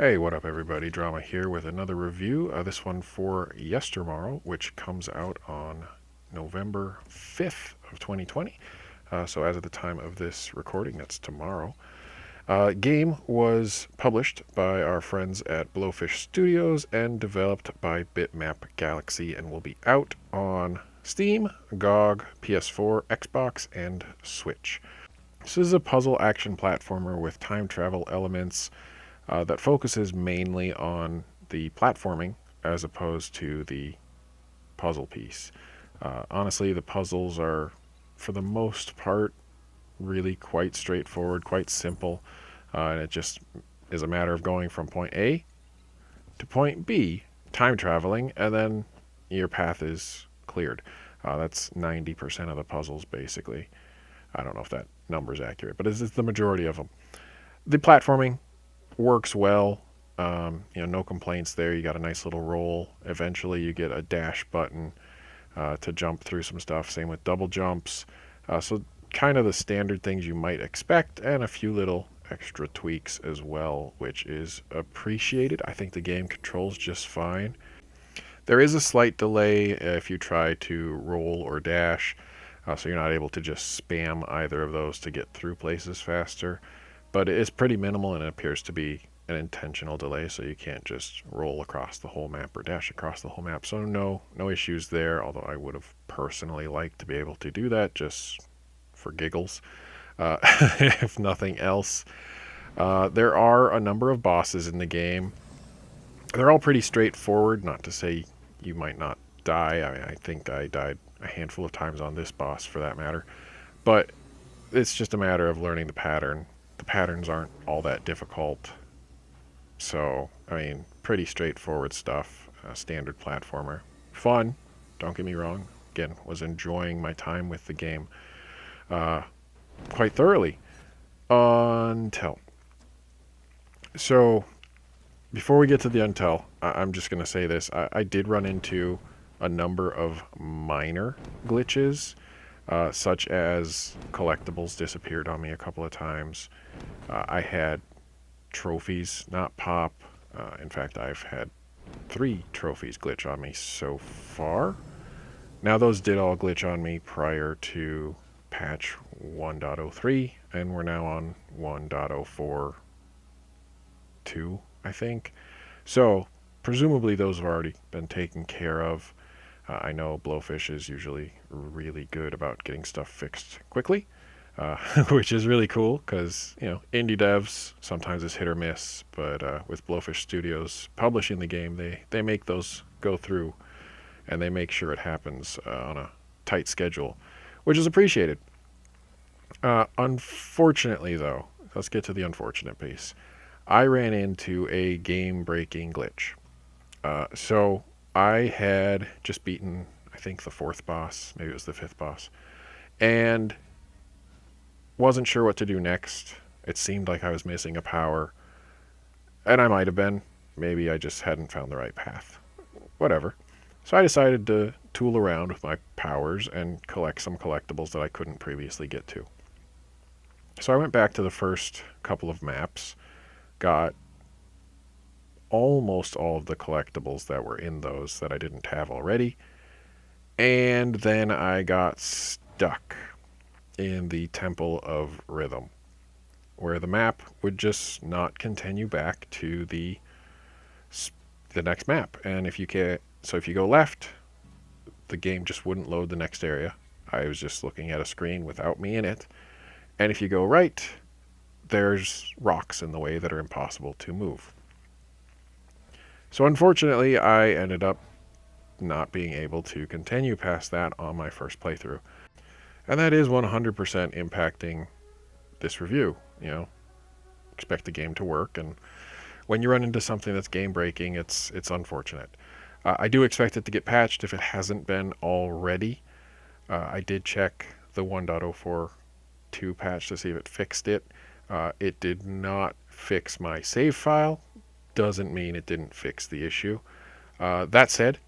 Hey, what up, everybody? Drama here with another review. This one for YesterMorrow, which comes out on November 5th of 2020. So as of the time of this recording, that's tomorrow. Game was published by our friends at Blowfish Studios and developed by Bitmap Galaxy and will be out on Steam, GOG, PS4, Xbox, and Switch. This is a puzzle action platformer with time travel elements that focuses mainly on the platforming as opposed to the puzzle piece. Honestly, the puzzles are, for the most part, really quite straightforward, quite simple, and it just is a matter of going from point A to point B, time traveling, and then your path is cleared. That's 90% of the puzzles, basically. I don't know if that number is accurate, but it's the majority of them. The platforming works well. No complaints there. You got a nice little roll. Eventually, you get a dash button to jump through some stuff. Same with double jumps. So kind of the standard things you might expect, and a few little extra tweaks as well, which is appreciated. I think the game controls just fine. There is a slight delay if you try to roll or dash, so you're not able to just spam either of those to get through places faster. But it is pretty minimal, and it appears to be an intentional delay, so you can't just roll across the whole map or dash across the whole map. So no issues there, although I would have personally liked to be able to do that just for giggles, if nothing else. There are a number of bosses in the game. They're all pretty straightforward, not to say you might not die. I think I died a handful of times on this boss, for that matter. But it's just a matter of learning the pattern. The patterns aren't all that difficult. So, pretty straightforward stuff. Standard platformer. Fun, don't get me wrong. Again, was enjoying my time with the game quite thoroughly. Until. So, before we get to the Until, I'm just going to say this. I did run into a number of minor glitches, such as collectibles disappeared on me a couple of times. I had trophies not pop. In fact, I've had 3 trophies glitch on me so far. Now, those did all glitch on me prior to patch 1.03, and we're now on 1.04.2, I think. So, presumably those have already been taken care of. I know Blowfish is usually really good about getting stuff fixed quickly. Which is really cool because, indie devs, sometimes it's hit or miss, but with Blowfish Studios publishing the game, they make those go through, and they make sure it happens on a tight schedule, which is appreciated. Unfortunately, though, let's get to the unfortunate piece. I ran into a game-breaking glitch. So I had just beaten, I think, the 4th boss, maybe it was the 5th boss, and wasn't sure what to do next. It seemed like I was missing a power, and I might have been. Maybe I just hadn't found the right path. Whatever. So I decided to tool around with my powers and collect some collectibles that I couldn't previously get to. So I went back to the first couple of maps, got almost all of the collectibles that were in those that I didn't have already, and then I got stuck in the Temple of Rhythm, where the map would just not continue back to the next map. And if you go left, the game just wouldn't load the next area. I was just looking at a screen without me in it. And if you go right, there's rocks in the way that are impossible to move. So unfortunately, I ended up not being able to continue past that on my first playthrough. And that is 100% impacting this review. Expect the game to work, and when you run into something that's game-breaking, it's unfortunate. I do expect it to get patched if it hasn't been already. I did check the 1.04.2 patch to see if it fixed it. It did not fix my save file. Doesn't mean it didn't fix the issue. That said,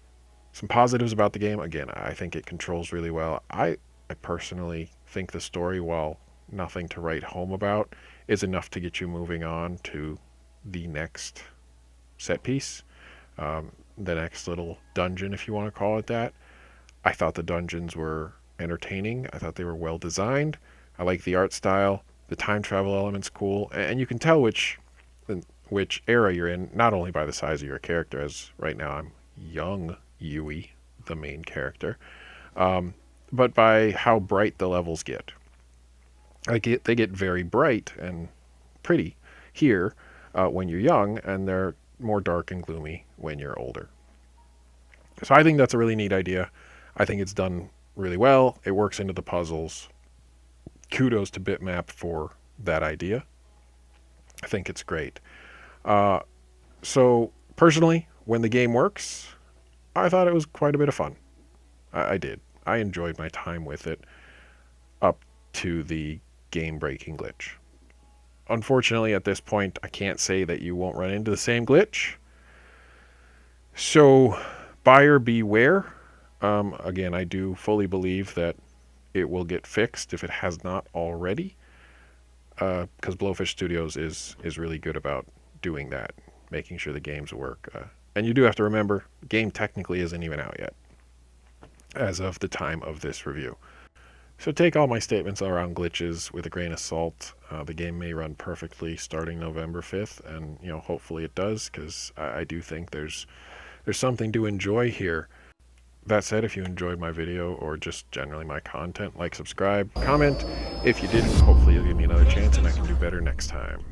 some positives about the game. Again, I think it controls really well. I personally think the story, while nothing to write home about, is enough to get you moving on to the next set piece, the next little dungeon, if you want to call it that. I thought the dungeons were entertaining. I thought they were well designed. I like the art style. The time travel element's cool, and you can tell which era you're in, not only by the size of your character, as right now I'm young Yui, the main character, but by how bright the levels get. They get very bright and pretty here when you're young, and they're more dark and gloomy when you're older. So I think that's a really neat idea. I think it's done really well. It works into the puzzles. Kudos to Bitmap for that idea. I think it's great. So personally, when the game works, I thought it was quite a bit of fun. I did. I enjoyed my time with it up to the game-breaking glitch. Unfortunately, at this point, I can't say that you won't run into the same glitch. So, buyer beware. Again, I do fully believe that it will get fixed if it has not already. Because Blowfish Studios is really good about doing that, making sure the games work. And you do have to remember, the game technically isn't even out yet, as of the time of this review. So take all my statements around glitches with a grain of salt. The game may run perfectly starting November 5th, and hopefully it does, because I do think there's something to enjoy here. That said, if you enjoyed my video or just generally my content, like, subscribe, comment. If you didn't, hopefully you'll give me another chance and I can do better next time.